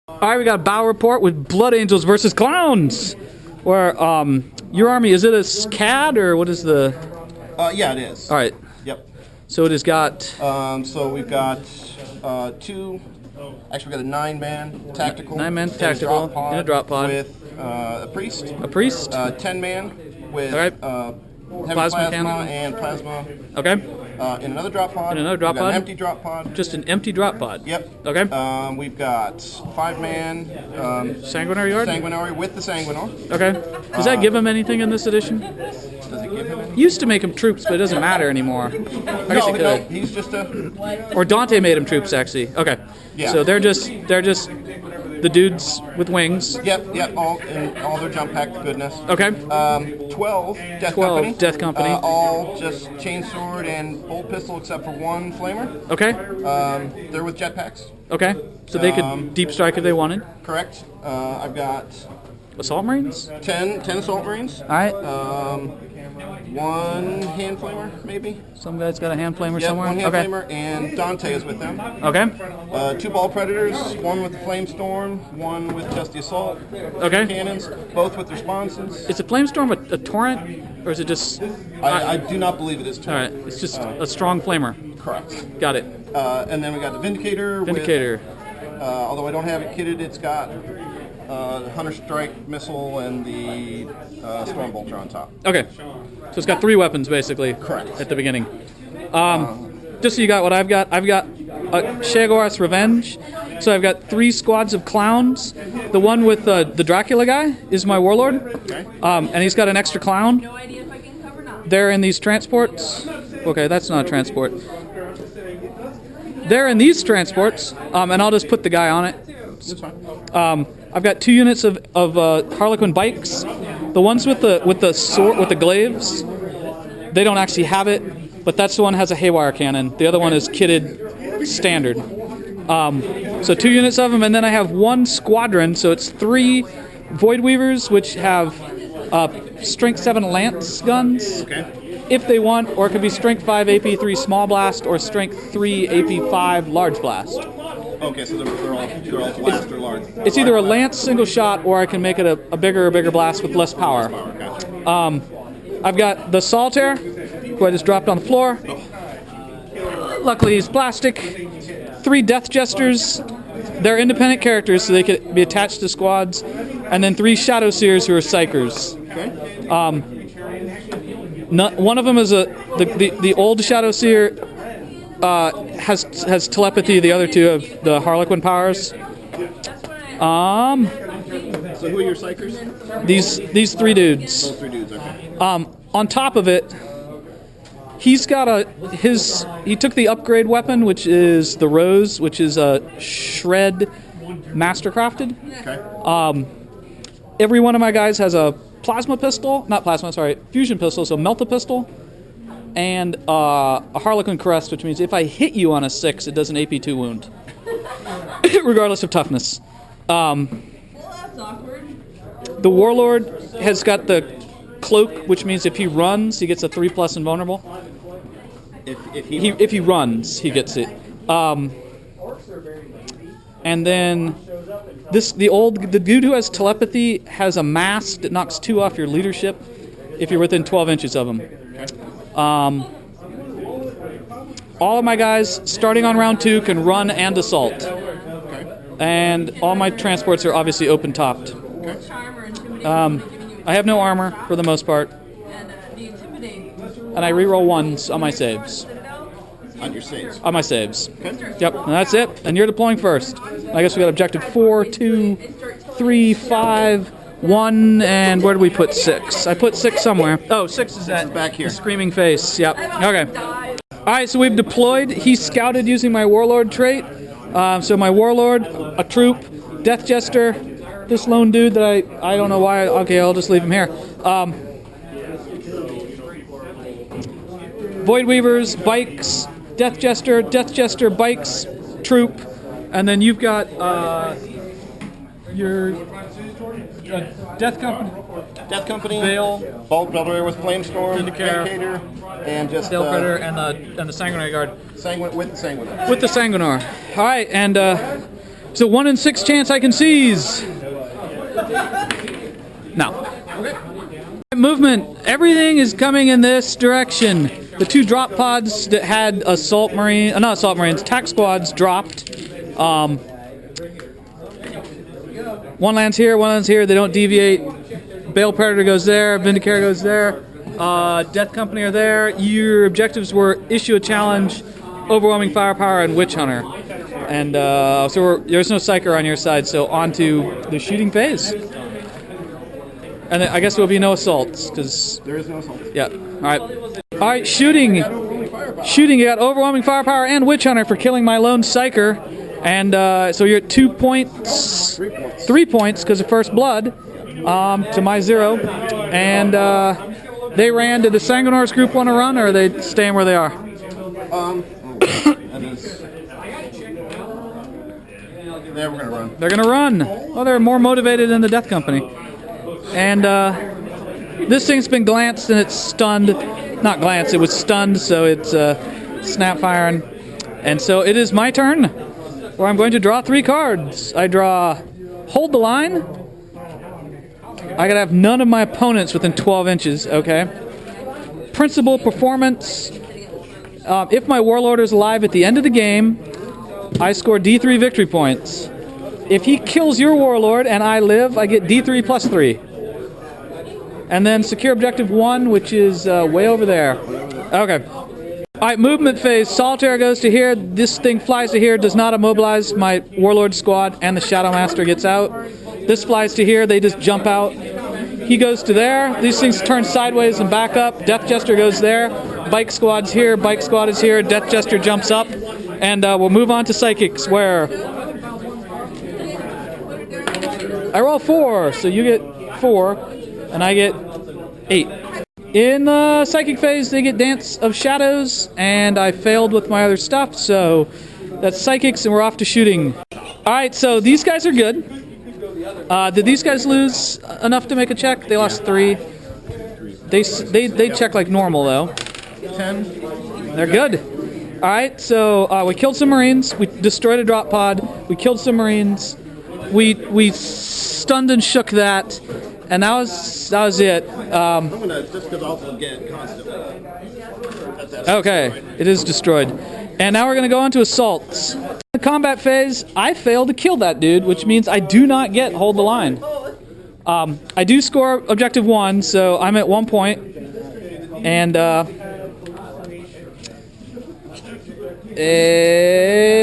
All right, we got a battle report with Blood Angels versus Clowns. Where your army, is it a CAD or what is the? Yeah, it is. All right. Yep. So it has got. So we've got two. Actually, we got a 9-man tactical. 9-man tactical in a drop pod with a priest. A priest. 10-man with All right. heavy Plasma plasma cannon. and plasma. Okay. In another drop pod. In another drop we've got pod? An empty drop pod. Just an empty drop pod. Yep. Okay. We've got 5-man. Sanguinary Yard. Sanguinary with the Sanguinar. Okay. Does that give him anything in this edition? Does it give him any? Used to make him troops, but it doesn't matter anymore. I guess it No, could. he's just a. Or Dante made him troops, actually. Okay. Yeah. So they're just the dudes with wings. Yep, all their jump pack goodness. Okay. 12 Death 12 Company. Death Company. All just chainsword and bolt pistol except for one flamer. Okay. They're with jetpacks. Okay. So they could deep strike if they wanted. Correct. I've got Assault Marines? 10 assault marines. All right. One hand flamer, maybe. Some guy's got a hand flamer Yep, somewhere. one hand Okay. flamer, and Dante is with them. Okay. 2 ball predators, one with the flamestorm, one with just the assault Okay. cannons, both with responses. Is a flamestorm a torrent, or is it just? I do not believe it is All torrent. right. It's just a strong flamer. Correct. Got it. And then we got the Vindicator. Vindicator. With, although I don't have it kitted, it's got the Hunter Strike missile and the Storm Bolter on top. Okay. So it's got 3 weapons basically. Correct. At the beginning. Just so you got what I've got Shagor's Revenge. So I've got 3 squads of clowns. The one with the Dracula guy is my warlord. Okay. And he's got an extra clown. No idea if I can cover now. They're in these transports. Okay, that's not a transport. They're in these transports, and I'll just put the guy on it. That's fine. I've got 2 units of Harlequin bikes. The ones with the sword with the glaives, they don't actually have it, but that's the one that has a haywire cannon. The other one is kitted standard. So 2 units of them, and then I have 1 squadron, so it's 3 Void Weavers, which have Strength 7 lance guns. Okay. If they want, or it could be Strength 5 AP3 small blast or Strength 3 AP5 large blast. Okay, so they're all blast or large. It's either a lance single shot, or I can make it a bigger blast with less power. Okay. I've got the Solitaire, who I just dropped on the floor. Luckily, he's plastic. 3 Death Jesters. They're independent characters, so they could be attached to squads. And then 3 Shadow Seers, who are Psychers. Okay. One of them is the old Shadow Seer has telepathy. The other 2 have the Harlequin powers. So who are your psychers? These 3 dudes. Those 3 dudes. Okay. On top of it, he's got he took the upgrade weapon, which is the Rose, which is a shred mastercrafted. Okay. Every one of my guys has a fusion pistol, so melt a pistol, and a Harlequin Crest, which means if I hit you on a 6, it does an AP2 wound, regardless of toughness. Well, that's awkward. The Warlord has got the Cloak, which means if he runs, he gets a 3+ invulnerable. If he runs, he gets it. And then the dude who has telepathy has a mask that knocks 2 off your leadership if you're within 12 inches of him. All of my guys, starting on round 2, can run and assault. And all my transports are obviously open-topped. What's armor intimidate? I have no armor for the most part, And the intimidate. and I reroll 1s on my saves. On your saves. On my saves. Yep, and that's it. And you're deploying first. I guess we got objective 4, 2, 3, 5, 1, and where do we put 6? I put 6 somewhere. Oh, 6 is at back here. the Screaming Face. Yep. Okay. All right, so we've deployed. He scouted using my Warlord trait. So my Warlord, a troop, Death Jester, this lone dude that I don't know why. Okay, I'll just leave him here. Void Weavers, bikes, Death Jester, bikes, troop, and then you've got your Death Company. Death Company. Veil. Bolt Builder with Flamestorm. Vindicator. And just Tail Predator and the Sanguinary Guard. with the Sanguinar. With the Sanguinar. All right, and It's a 1 in 6 chance I can seize. No. Movement. Everything is coming in this direction. The 2 drop pods that had assault marine, not assault marines, tac squads dropped. One lands here, one lands here. They don't deviate. Bale Predator goes there. Vindicator goes there. Death Company are there. Your objectives were issue a challenge, overwhelming firepower, and Witch Hunter. And there's no Psyker on your side, so on to the shooting phase. And then I guess there will be no assaults, because... There is no assault. Yeah. All right, shooting. Shooting, you got overwhelming firepower and Witch Hunter for killing my lone Psyker. And so you're at 2 points. 3 points. 3 points, because of First Blood, to my 0. And they ran. Did the Sanguinors group want to run, or are they staying where they are? That is... Yeah, we're going to run. They're going to run. Well, they're more motivated than the Death Company. And this thing's been glanced and it's stunned. Not glanced, it was stunned, so it's snap firing. And so it is my turn, where I'm going to draw 3 cards. I draw Hold the Line. I gotta have none of my opponents within 12 inches, okay? Principal Performance. If my Warlord is alive at the end of the game, I score D3 victory points. If he kills your Warlord and I live, I get D3 plus 3. And then secure objective 1, which is way over there. Okay. Alright, movement phase. Solitaire goes to here. This thing flies to here, does not immobilize my Warlord squad, and the Shadow Master gets out. This flies to here, they just jump out. He goes to there. These things turn sideways and back up. Death Jester goes there. Bike squad's here. Bike squad is here. Death Jester jumps up. And we'll move on to Psychics, where I roll 4, so you get 4, and I get 8. In the Psychic phase, they get Dance of Shadows, and I failed with my other stuff, so that's Psychics, and we're off to shooting. Alright, so these guys are good. Did these guys lose enough to make a check? They lost 3. They check like normal, though. 10. They're good. Alright, so we killed some Marines, we destroyed a drop pod, we killed some Marines, we stunned and shook that, and that was it. I'm going to, just because I'll forget constantly. Okay, it is destroyed. And now we're going to go on to assaults. In the combat phase, I failed to kill that dude, which means I do not get Hold the Line. I do score objective 1, so I'm at 1 point. And,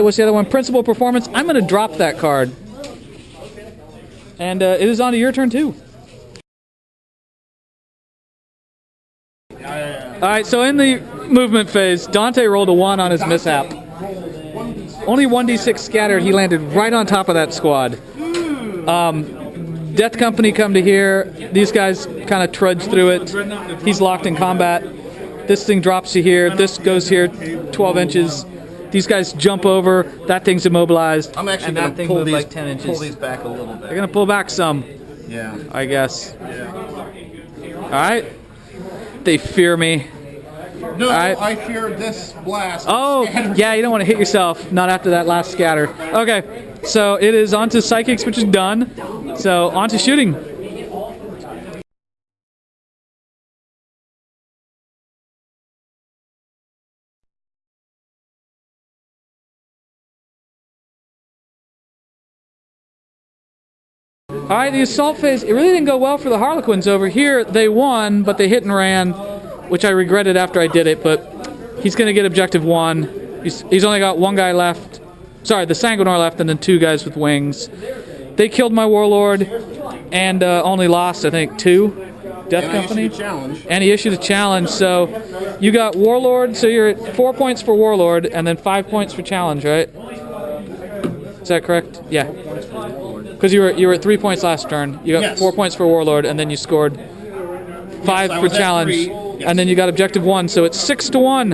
what's the other one? Principal Performance. I'm going to drop that card. And it is on to your turn, too. Alright, so in the movement phase, Dante rolled a 1 on his mishap. Only 1d6 scattered, he landed right on top of that squad. Death Company come to here, these guys kind of trudge through it. He's locked in combat. This thing drops to here, this goes here 12 inches. These guys jump over, that thing's immobilized. I'm actually going to pull these back a little bit. They're going to pull back some, Yeah. I guess. Yeah. Alright. They fear me. No, right. I fear this blast. Oh, yeah, you don't want to hit yourself. Not after that last scatter. Okay, so it is on to Psychics, which is done. So, on to shooting. Alright, the assault phase, it really didn't go well for the Harlequins over here. They won, but they hit and ran, which I regretted after I did it, but he's going to get objective 1. He's only got 1 guy left. Sorry, the Sanguinor left, and then 2 guys with wings. They killed my Warlord, and only lost, I think, 2. Death Company. And he issued a challenge, so you got Warlord, so you're at 4 points for Warlord, and then 5 points for challenge, right? Is that correct? Yeah. Because you were at 3 points last turn. You got 4 points for Warlord, and then you scored 5 for challenge, and then you got objective 1. So it's 6 to 1.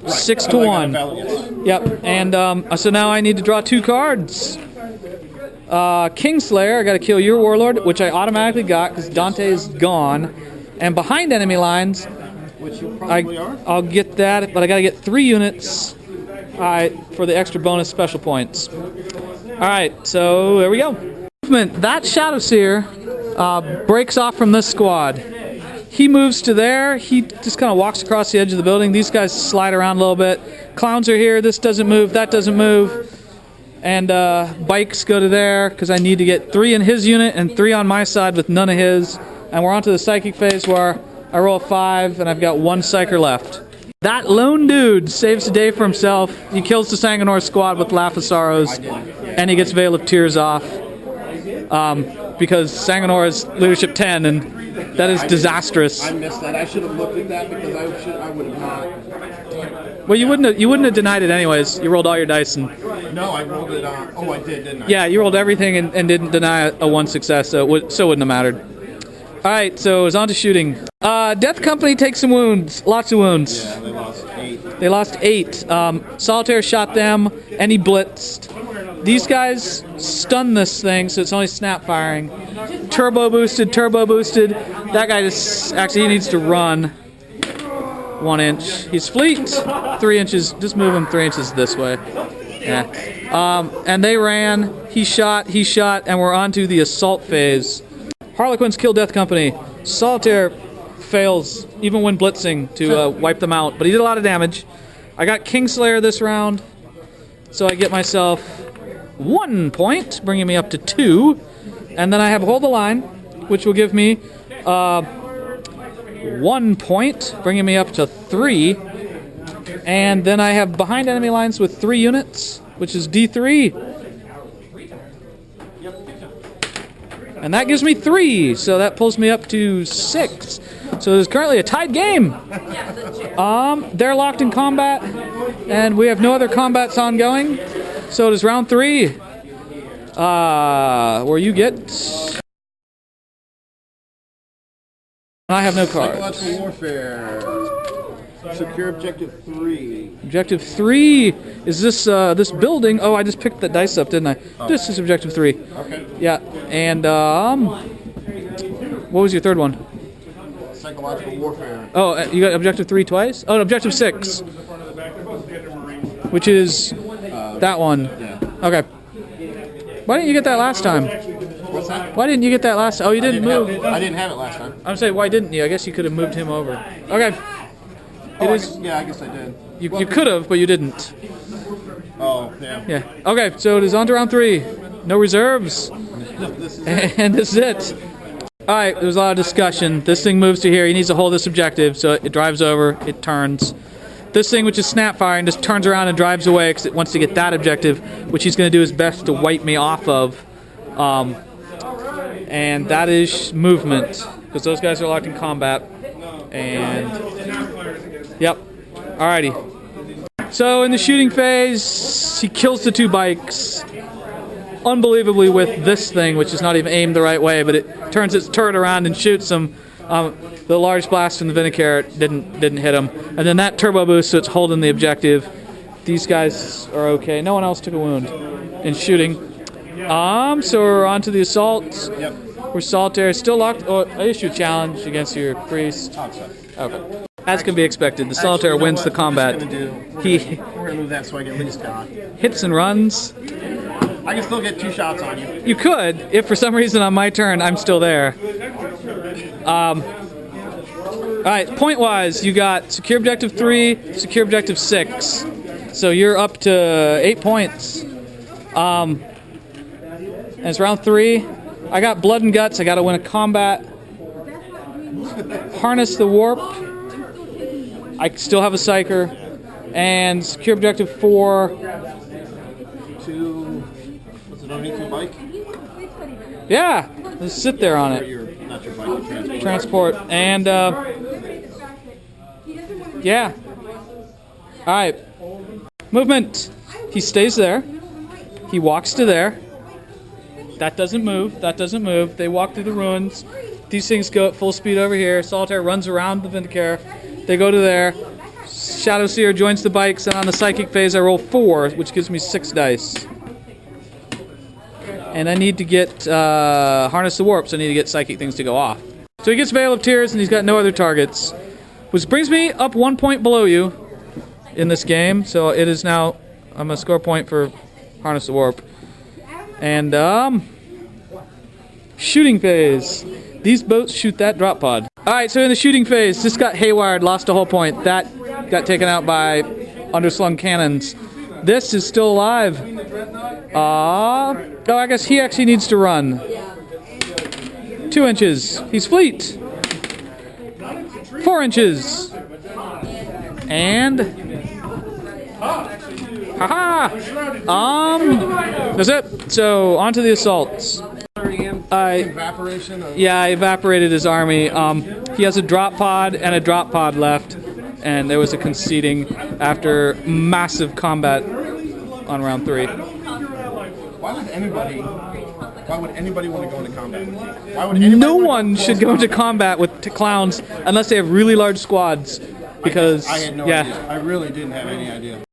Right. 6 to 1. Yep. And so now I need to draw 2 cards. Kingslayer. I got to kill your Warlord, which I automatically got because Dante is gone. And behind enemy lines, which you probably are. I'll get that, but I got to get 3 units. For the extra bonus special points. Alright, so there we go. Movement. That Shadow Seer breaks off from this squad. He moves to there. He just kind of walks across the edge of the building. These guys slide around a little bit. Clowns are here. This doesn't move. That doesn't move. And bikes go to there because I need to get 3 in his unit and 3 on my side with none of his. And we're on to the psychic phase where I roll a 5 and I've got 1 psyker left. That lone dude saves the day for himself. He kills the Sanguinor squad with Laugh of Sorrows. And he gets Veil of Tears off. Because Sanguinor is leadership 10 and that is disastrous. I missed that. I should have looked at that because I would have not. Well, you wouldn't have denied it anyways. You rolled all your dice and... No, I rolled it on. Oh, I did, didn't I? Yeah, you rolled everything and didn't deny a 1 success, so it wouldn't have mattered. Alright, so it's on to shooting. Death Company takes some wounds. Lots of wounds. Yeah, they lost 8. They lost 8. Solitaire shot them, and he blitzed. These guys stunned this thing, so it's only snap firing. Turbo boosted. That guy just... Actually, he needs to run 1 inch. He's fleet. 3 inches. Just move him 3 inches this way. Yeah. And they ran. He shot, and we're on to the assault phase. Harlequins kill Death Company. Solitaire fails, even when blitzing, to wipe them out. But he did a lot of damage. I got Kingslayer this round, so I get myself 1 point, bringing me up to 2. And then I have Hold the Line, which will give me 1 point, bringing me up to 3. And then I have Behind Enemy Lines with 3 units, which is D3. And that gives me 3, so that pulls me up to 6. So there's currently a tied game. They're locked in combat, and we have no other combats ongoing. So it is round 3, where you get... I have no cards. Psychological Warfare. Secure Objective 3. Objective 3 is this this building. Oh, I just picked the dice up, didn't I? Oh. This is Objective 3. Okay. Yeah, and what was your third one? Psychological Warfare. Oh, you got Objective 3 twice? Oh, Objective 6. Which is that one. Yeah. Okay. Why didn't you get that last time? What's that? Why didn't you get that last time? Oh, you didn't move. I didn't have it last time. I'm saying, why didn't you? I guess you could have moved him over. Okay. Oh, I guess I did. You could have, but you didn't. Oh, yeah. Yeah. Okay, so it is on to round 3. No reserves. And this is it. Alright, there was a lot of discussion. This thing moves to here. He needs to hold this objective, so it drives over, it turns. This thing, which is snap firing, just turns around and drives away because it wants to get that objective, which he's going to do his best to wipe me off of. And that is movement, because those guys are locked in combat. And... Yep. Alrighty. So in the shooting phase, he kills the 2 bikes. Unbelievably with this thing, which is not even aimed the right way, but it turns its turret around and shoots them. The large blast from the Vinicare didn't hit him. And then that turbo boost, so it's holding the objective. These guys are okay. No one else took a wound in shooting. So we're on to the assault. Yep. We're Solitaire. Still locked. Oh, I issue a challenge against your priest. Okay. As can be expected, the Solitaire wins the combat. We're gonna move that so I get least con. Hits and runs. I can still get 2 shots on you. You could, if for some reason on my turn I'm still there. Alright, point-wise, you got Secure Objective 3, Secure Objective 6. So you're up to 8 points. And it's round 3. I got Blood and Guts. I got to win a combat. Harness the Warp. I still have a Psyker. And Secure Objective 4. 2. Was it underneath your bike? Yeah, let's sit there on it. Not your bike, Transport. And, yeah. Alright. Movement. He stays there. He walks to there. That doesn't move. That doesn't move. They walk through the ruins. These things go at full speed over here. Solitaire runs around the Vindicare. They go to there. Shadow Seer joins the bikes, and on the psychic phase I roll 4, which gives me 6 dice. And I need to get Harness the Warp, so I need to get psychic things to go off. So he gets Veil of Tears, and he's got no other targets. Which brings me up 1 point below you in this game. So it is now, I'm a score point for Harness the Warp. And shooting phase. These boats shoot that drop pod. All right, so in the shooting phase, this got haywired, lost a whole point. That got taken out by underslung cannons. This is still alive. Oh, I guess he actually needs to run. 2 inches. He's fleet. 4 inches. And haha. That's it. So on to the assaults. Evaporation of Yeah, I evaporated his army. He has a drop pod and a drop pod left, and there was a conceding after massive combat on round 3. Why would anybody want to go into combat with you? Why would anybody No want to one should go into combat with clowns unless they have really large squads, because I had no idea. I really didn't have any idea.